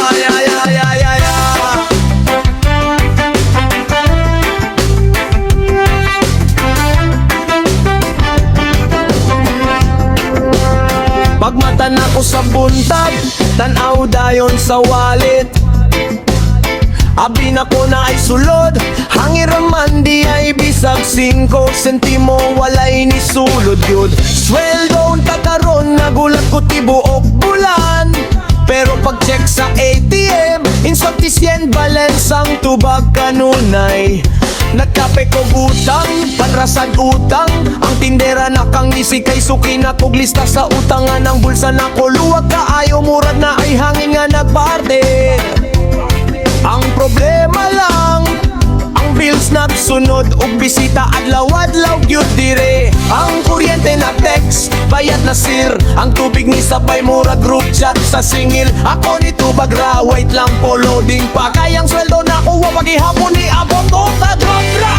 Ay, ay, ay, ay, ay, ay. Pagmata na ko sa buntag, tanaw dayon sa wallet. Abi na ko na ay sulod, hangiraman di ay bisag 5 sentimo, walay ni sulod yun. Sweldo takaron, nagulat ko tibuok bulan. Pero pag check sa ATM, insufficient balance ang tubag kanunay. Nagkape ko utang, panrasad utang. Ang tindera na kang ngisi kay suki na kog lista sa utangan. Ang bulsa na ko luwag kaayo, murad na ay hangin nga nagparty. Ang problema lang, ang bills nagsunod ug bisita adlaw-adlaw gyud dire. Ang kuryente na text, bayad na sir. Ang tubig ni sabay murag group chat sa singil. Ako ni tubag ra, wait lang po loading pa. Kayang sweldo na kuha pagihapon ni abot o tadra.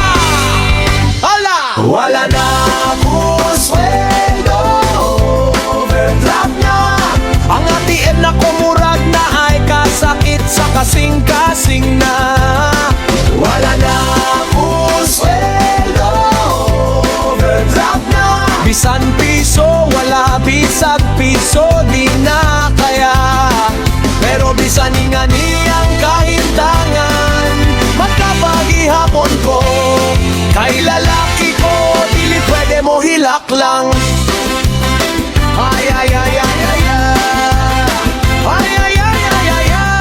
Hala! Wala na ako sweldo, overdraft na. Ang ATM na kumurag na ay kasakit sa kasing-kasing na. Wala na ako sweldo, overdraft na. Bisan piso, wala bisag piso, di na kaya. Pero bisan nga niyang kahintangan, magkapagihapon ko. Kay lalaki ko, dili pwede mo hilak lang. Ay, ay, ay, ay, ay, ay. Ay, ay, ay, ay, ay, ay.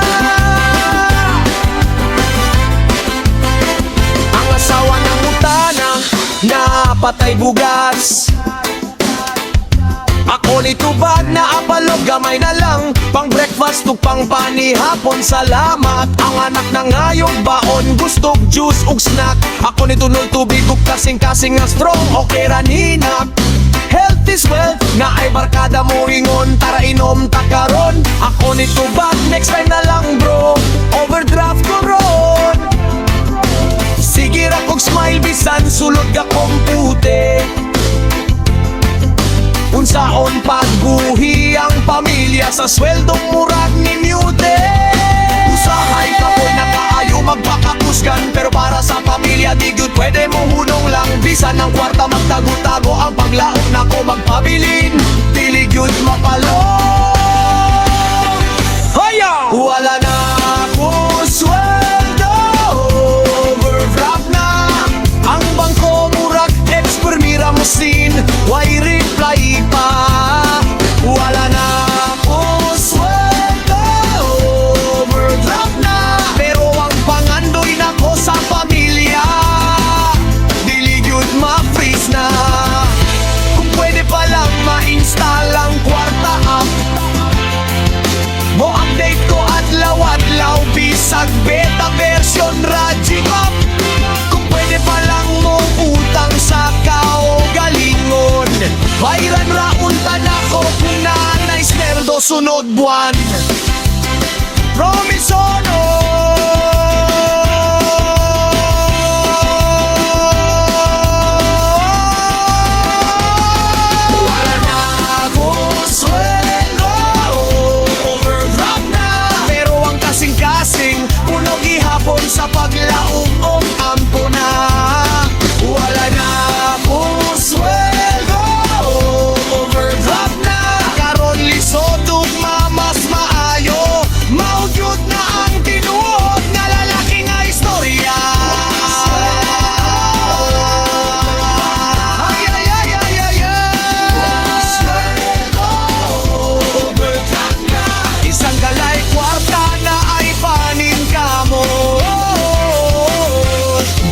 Ang asawa ng utana, napatay bugas. Ako ni tubag na apalog, gamay na lang. Pang breakfast ug pang panihapon, salamat. Ang anak na ngayong baon, gustog juice ug snack. Ako ni tunol tubig ug kasing-kasing nga strong, okay ra ninak. Health is wealth, nga ay barkada mo ingon, tara inom ta karon. Ako ni tubag, next time na lang bro, overdraft ko ron. Sige ra kog smile, bisan sulod ka kompute. Unsaon pagbuhi ang pamilya sa sweldong murag ni Mute. Usahay ka po'y nakaayo magpakakusgan, pero para sa pamilya di good pwede mo hunong lang. Bisan ang kwarta magtago-tago, ang paglaok na ko magpabilin, dili good mapalo. Haya! Wala na ako sweldo, overdraft na. Ang bangko murag ex-permira mo sin, why reply pa. Wala na ako sweldo, overdraft na. Pero ang pangandoy na ko sa pamilya, dili gyud ma-freeze na. Kung pwede pa lang ma-install ang kwarta app, mo update ko adlaw-adlaw, bisag beta version Rajikop. Kung pwede pa lang mo utang sa kaugalingon, bayran raunta na ko kung nanay snerdo sunod buwan. Promise wala na ako sweldo, overdraft na. Pero ang kasing-kasing, punog ihapon sa paglaong ampo na. Wala na ako sweldo, overdraft na. Karon lisod ug mamas maayo, maugyod na ang tinuod nga lalaki nga istorya. Ay, ay, ay, ay, ay, ay. Sweldo, overdraft na. Isang galay kwarta na ay panin ka mo.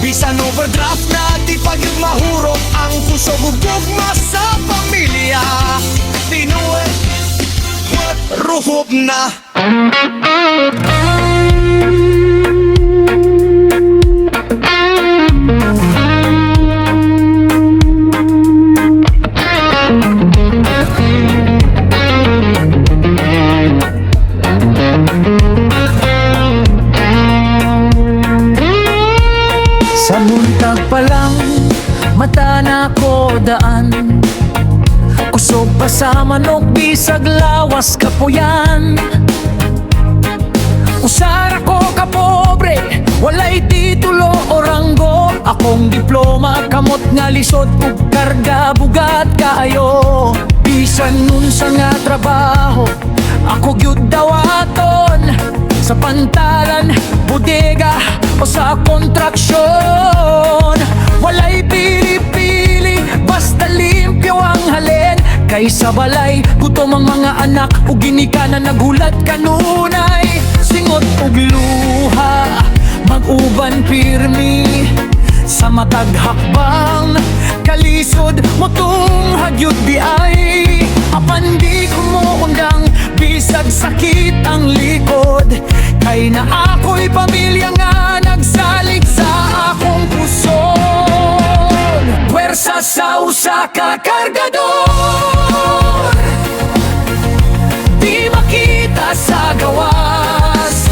Bisan overdraft na, di pa yun mahurot ang kusog ug gugma sa pamilya. Tinuod, ruhob na. Sa buntag pa lang, mata na ko daan. Kusog pa sa manok, bisag lawas kapuyan. Walay titulo o ranggo, akong diploma, kamot nga lisod ug karga bugat kayo. Bisan nun sa nga trabaho, ako gyud dawaton. Sa pantalan, bodega o sa kontraksyon, walay pili-pili, basta limpyo ang halin. Kaysa balay, gutom ang mga anak o ginikanan nagulat kanunay. Singot ug luha, mag-uban pirmi sa matag hakbang, kalisod mo tung hagyod di ay. Apan di ko mo undang, bisag sakit ang likod, kay na ako'y pamilya nga nagsalig sa akong puso. Pwersa sa usa ka kargador, di makita sa gawas,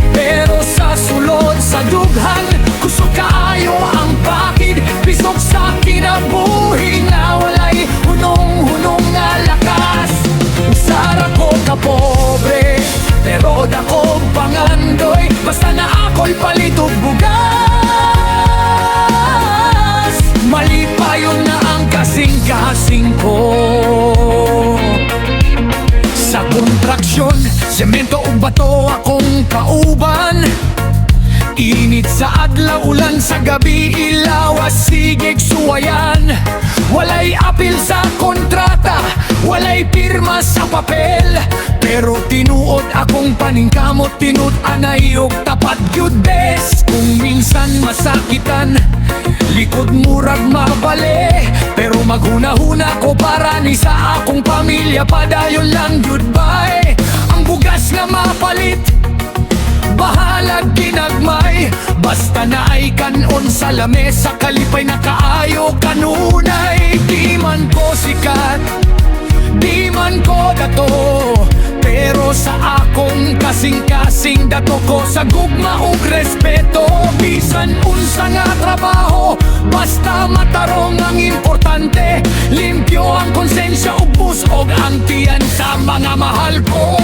pero sa sulod sa dughan, kusog kaayo ang bakid. Bisog sa kinabuhi na walay hunong-hunong nga lakas. Usara ko ka pobre, pero dako pangandoy, basta na ako'y palitog bugas. Malipayon na ang kasing-kasing ko. Sa kontraksyon, semento ug bato akong kauban. Init sa adlaw, ulan sa gabi, ilaw sigig suwayan. Walay apil sa kontrata, walay pirma sa papel, pero tinuod akong paningkamot, tinut-anay og tapat gyud bes. Kung minsan masakitan, likod murag mabali, pero maghuna-huna ko para ni sa akong pamilya. Padayon lang goodbye, ang bugas nga mapalit, bahalag ginagmay, basta na ay kanon sa lamesa, kalipay na kaayo kanunay. Di man ko sikat, di man ko dato, pero sa akong kasing-kasing dato ko sa gugma ug respeto. Bisan unsa nga trabaho, basta matarong ang importante, limpyo ang konsensya ug busog ang tiyan sa mga mahal ko.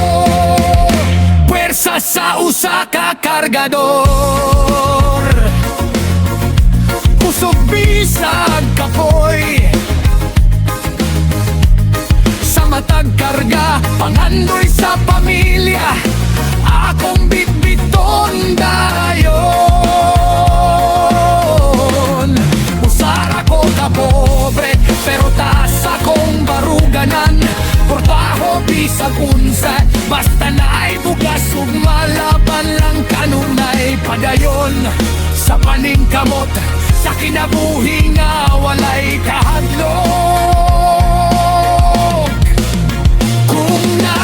Pwersa sa usa ka kargador, kusog bisag kapoy, sa matag karga, pangandoy sa pamilya, akong bitbiton dayon. Usara ko ka pobre, pero taas akong baruganan. Portaho bisag unsa, basta na ay bugas ug malaban lang kanunay. Padayon sa paningkamot, sa kinabuhi nga walay kahadlok. Kung na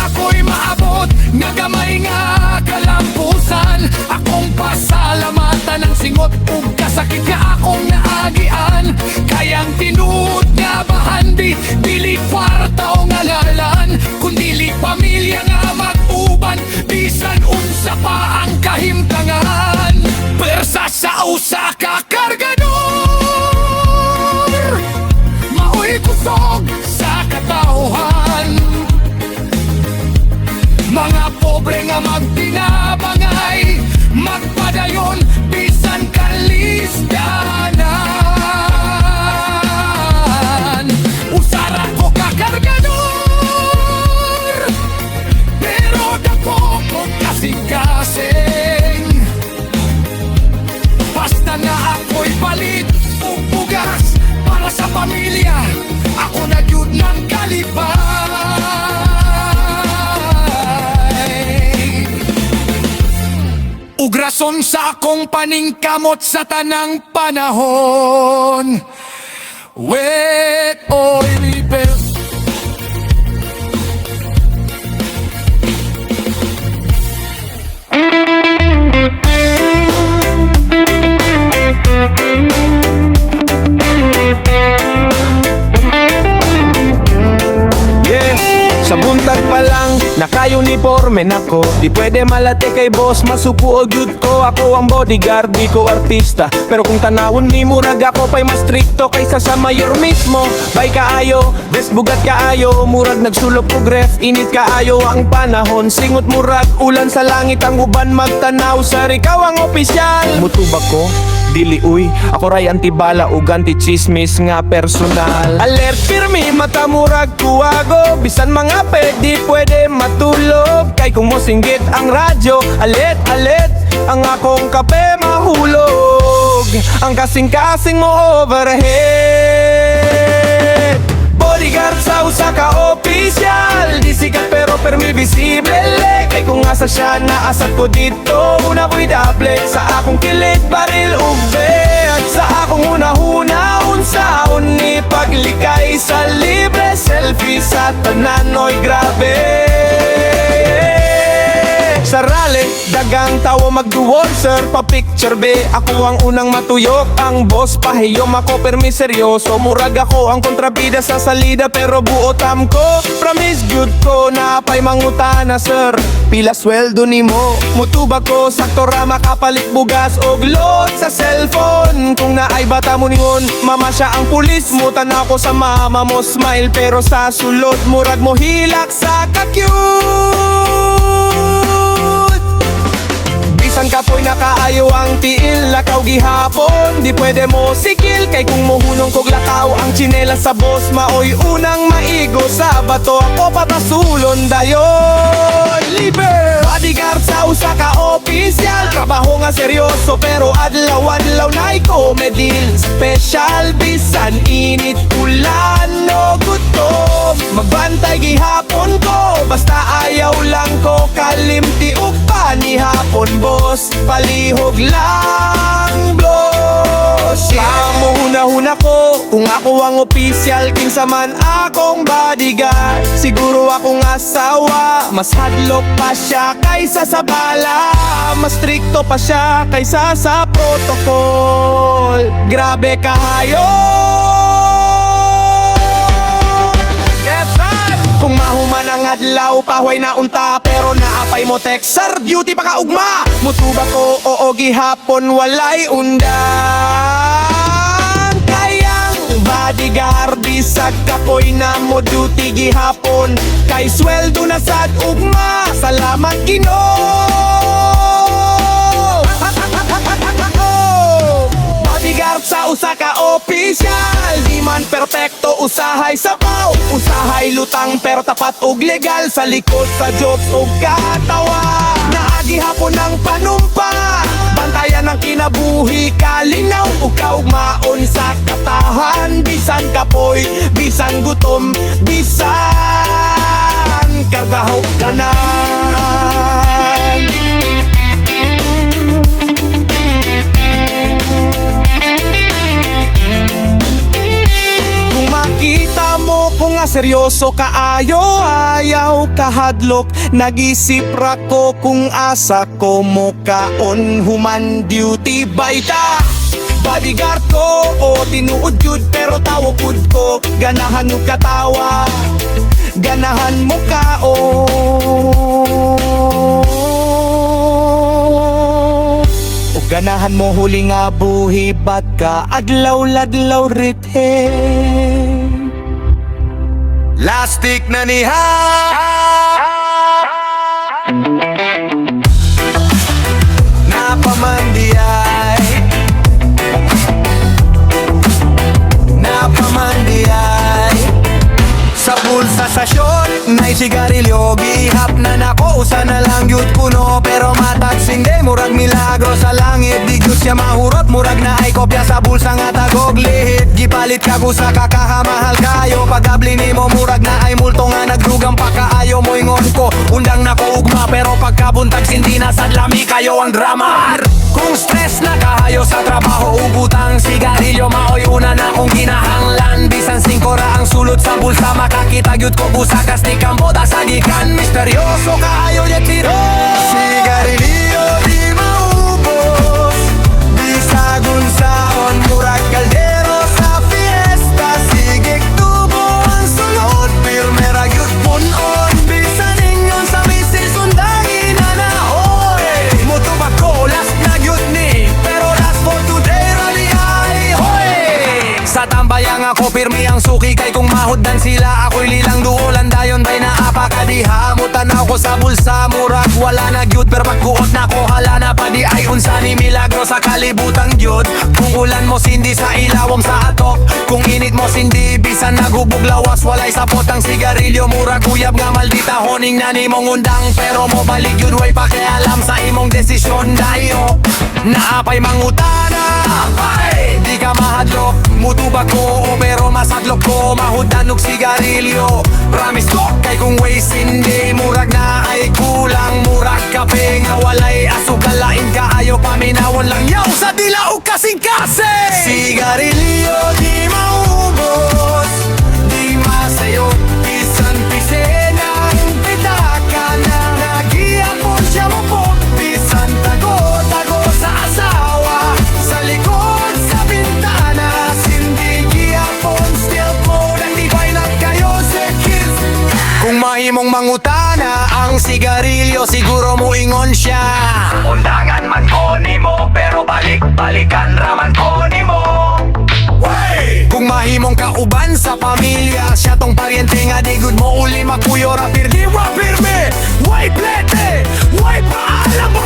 ako'y maabot nga gamay nga kalampusan, akong pasalamatan ang singot ug kasakit nga akong naagian. Kayang tinuod nga bahandi, dili kwarta o ngalan, kundili pamilya nga mag-uban, bisan unsa pa ang kahimtangan. Pwersa sa usa ka kargador, maoy kusog sa katawhan, mga pobre nga magtinabangay, magpadayon bisan kalisdanan. Usara ko ka kargador, pero dako ko kasing-kasing, basta na ako'y palit ug bugas para sa pamilya, ako na gyud ng kalipay. Ug rason sa akong paningkamot sa tanang panahon, wet oily pill. Yeah, sa buntag Buntag pa lang, naka-uniforme nako. Di pwede malate kay boss, masuko og yun ko. Ako ang bodyguard, di ko artista. Pero kung tanawon ni murag ako pa'y mas stricto kaysa sa mayor mismo. Bay kaayo, best bugat kaayo. Murag nagsulop og ref, init kaayo ang panahon. Singot murag, ulan sa langit ang uban magtanaw. Sir, ikaw ang opisyal. Mutubag ko, dili uy, ako ray antibala ug anti-chismis nga personal. Alert firme, mata murag kuwago. Bisan mga peg, di pwede matulog. Kay kung mosinggit ang radyo, alit, ang akong kape mahulog. Ang kasing-kasing mo overhead. Bodyguard sa usa ka opisyal. Di sikat pero permi visible. Kay kung asa siya, naasat ko dito. Una ko'y dable sa akong kilit, baril ube. At sa akong una-huna, unsaon ni paglikay sa libre. Selfie sa tananoy, grabe. Sa rally, dagang tawo magduwol, sir, pa-picture be. Ako ang unang matuyok, ang boss pahiyom ako, permi seryoso. Murag ako ang kontrabida sa salida, pero buotam ko. Promise good ko, napay mangutana, sir. Pila sweldo ni mo, mutubag ko, sakto ra makapalit bugas og load sa cellphone. Kung naay bata mo ningon, mama siya ang pulis mo. Tanaw ko sa mama mo, smile, pero sa sulod, murag mo hilak sa ka-cute. Bisan ka po'y nakaayo ang tiil, lakaw gihapon. Di pwede mo sikil, kay kung mohunong kog lakaw ang tsinelas sa boss, maoy unang maigo sa bato. Ako patasulon dayon, liber. Bodyguard sa usa ka opisyal, trabaho nga seryoso pero adlaw-adlaw na'y comedy. Special bisan init, ulan o gutom. Magbantay gihapon ko, basta ayaw lang ko kalimti ug panihapon, boss. Palihog lang, bloss. Huna-huna ko, kung ako ang opisyal, kinsa man akong bodyguard. Siguro akong asawa, mas hadlok pa siya kaysa sa bala. Mas stricto pa siya kaysa sa protocol. Grabe kahayo. Kung mahuman ang adlaw, pahuay na unta, pero naapay mo text, sir, duty pa ka ugma. Mutuba ko, oo gihapon, walay undang. Kayang bodyguard, bisag kapoy na mo duty gihapon. Kay sweldo na sad ugma, salamat Ginoo. Bodyguard sa usa ka opisyal, di man perpekto, usahay sabaw. Usahay lutang pero tapat ug legal, sa likod sa jokes ug katawa. Naagi hapon ang panumpa, bantayan ang kinabuhi, kalinaw ug kaugmaon sa katahan. Bisan kapoy, bisan gutom, bisan kagahaw kanan. Kita mo kung nga seryoso kaayo, ayaw kahadlok. Nag-isip ra ko kung asa ko mo kaon, human duty baita. Bodyguard ko, o tinuod yun, pero tawo pud ko. Ganahan mo katawa, ganahan mo kaon. O ganahan mo huli nga buhi, ba't ka adlaw-ladlaw rithe. Lastik na niha. Napamandiay, napamandiay. Sa bulsa sa short, na'y sigarilyo. Gihap na nako, usa na lang yun kuno. Pero matagsing de, murag milagro sa langit. Di gyud siya mahurot, murag na ay kopya sa bulsa nga tagog lihit. Gipalit kag usa ka kahamahal kayo. Pagabli nimo murag na ay multo nga nagdugang pakaayo mo ingon ko. Undang nako ugma, pero pagkabuntag sindi na sadlami kayo ang drama. Kung stress na kahayo sa trabaho, ubutang sigarilyo, maoy una na kong ginahanglan. Bisan 5 ra ang sulod sa bulsa, makakita gyud ko busa kastik ang boda sa gikan. Misteryoso kahayo yet tiro. Sigarilyo di maubos, bisag unsaon murag kaldero sa fiesta. Sigig tubo ang sulod, pirmera gyud punon. ako pirmi ang suki kay kung mahuddan sila ako'y lilang duolan dayon bay na apakadiha mo tanaw ko sa bulsa murag wala na gyud pero pagkuot na ko hala na pa di ay unsa ni milagro sa kalibutan gyud kung ulan mo sindi sa ilawom sa atok kung init mo sindi bisan naghubog lawas walay sapot ang sigarilyo murag uyab nga maldita honing na nimong undang pero mo balik yun way pakialam sa imong desisyon dayo naapay mangutana apay di ka mahadlok mutubag ko pero masadlok ko mahudan og sigarilyo promise ko kay kung way sindi murag na ay kulang murag kape nga walay asugalain kaayo paminawon lang yaw sa dila og kasing-kasing sigarilyo di maubos di masayo bisan pisenang pitaka na nagiapon siya mo po bisan tago sa asawa sa likod sa bintana sindi giapon still po nang di final kayo sa kiss kung mahimong mangutana ang sigarilyo siguro mo ingon siya undangan man ko nimo pero balik-balikan raman ko nimo kung mahimong kauban sa pamilya siya tong paryente nga di good mo uli makuyo rapir di wapirme way plete way paalam mo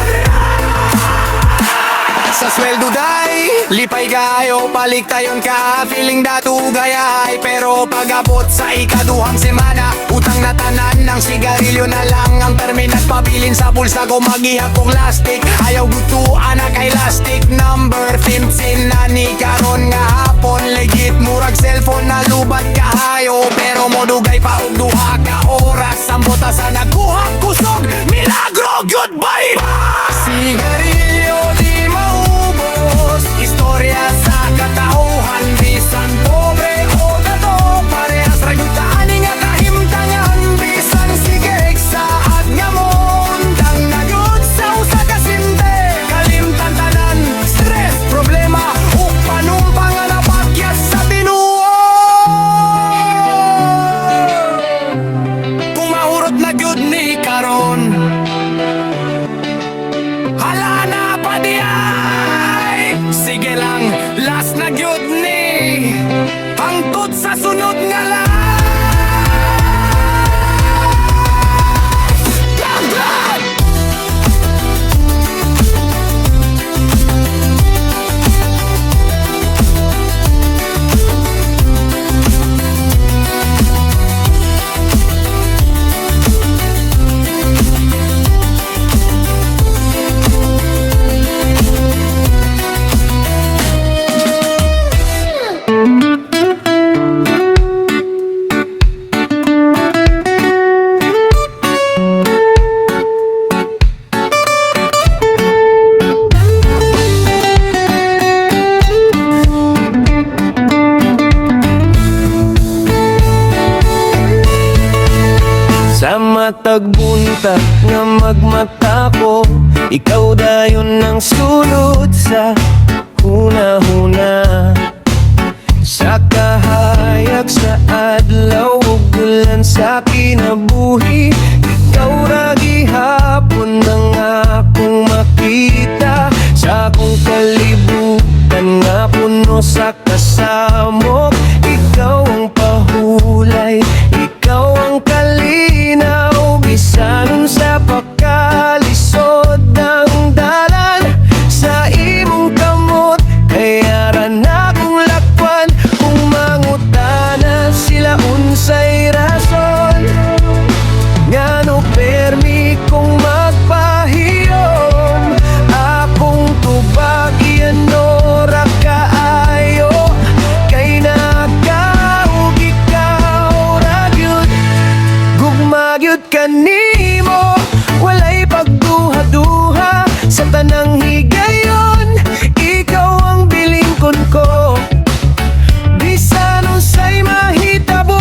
sa sweldo day lipay kayo balik tayon ka feeling datu gayay pero pag-abot sa ikaduhang semana utang na tanan ng sigarilyo na lang ang terminat pabilin sa bulsa ko maghihap kong lastik ayaw gutuan na kay lastik number 15 na ni karon nga hapon legit murag cellphone na lubat kahayo pero modugay pa og duha ka oras ang bota sa nagkuha kusog milagro goodbye sigarilyo di maubos istorya sa katauhan bisan pobre o dato parehas rayutaan nga kahimtangan bisan sigig sa at nga mondang nagyod sa usa ka sinte kalimtan tanan stress problema ug panumpang nga napakyas sa tinuo kung mahurot na gyud ni karon hala na pa di ay sige lang last na gyud ni hangtod sa sunod nga lang sa matag buntag nga magmata ko ikaw dayon ang sulod sa huna-huna sa kahayag sa adlaw ug ulan sa kinabuhi ikaw ra gihapon nang akong makita sa akong kalibutan nga puno sa kasamok ikaw ang pahulay ikaw ang kalinaw bisan sa pagkalisod ng dalan sa imong kamot kaya ra na kong lakwan kung mangutana sila unsay rason ngano permi kong magpahiyom akong tubag iyan ora kaayo kay nakaug ikaw ra gyud gugma gyud kanimo walay pagduha-duha sa tanang higayon ikaw ang bilingkon ko bisan unsay mahitabo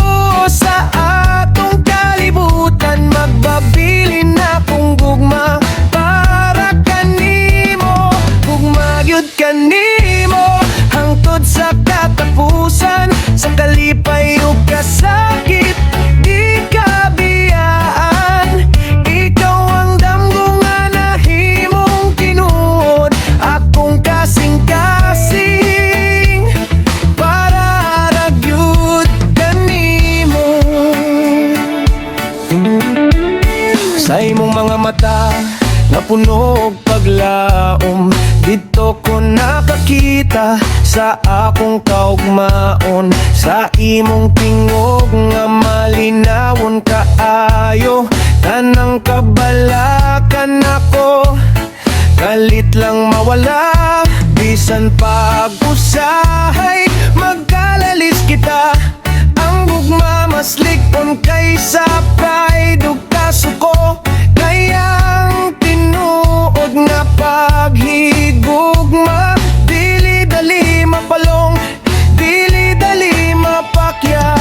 sa atong kalibutan magbabilin akong gugma para kanimo gugma gyud kanimo hangtod sa katapusan sa kalipay ug kasakit di kabiyaan Sa imong mga mata na puno og paglaom, dito ko nakakita sa akong kaugmaon. Sa imong tingog nga malinawon kaayo, tanang kabalakan ako, kalit lang mawala. Bisan pag-usahay, magkalalis kita. Ang gugma mas likon kaysa pride ug kasuko. Kayang tinuod nga paghigugma, dili dali mapalong, dili dali mapakya.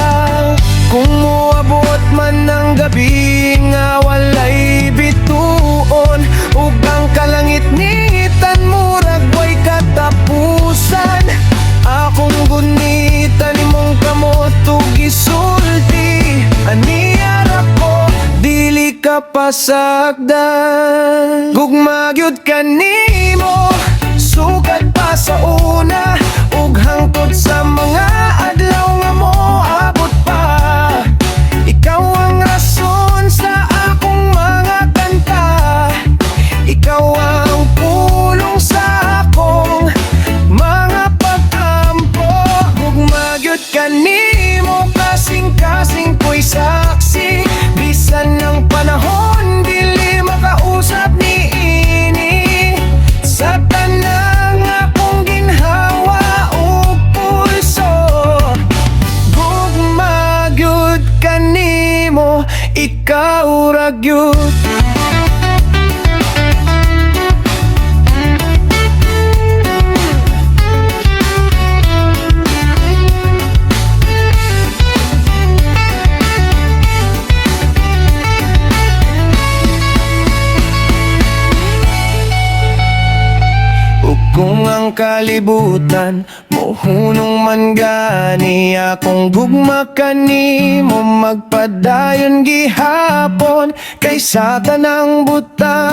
Kung moabot man ang gabi nga walay bituon, ug ang kalangit-ngitan murag way katapusan. Akong gunitan imong kamot ug gisulti, aniyara ko dili ka pasagdan. Gugma gyud kanimo, sugat pa sa una, ug hangtod sa mga adlaw nga moabot pa. Ikaw ang rason sa akong mga kanta, ikaw ang pulong sa akong mga pagkampo. Gugma gyud kanimo, kasing-kasing ko'y saksi. Bisan ng panahon, dili makausap ni ini. Sa tanang akong ginhawa ug pulso, gugma gyud kanimo, ikaw ra gyud. Kung ang kalibutan mohunong man gani, akong gugma kanimo magpadayon gihapon kaysa tanang butang.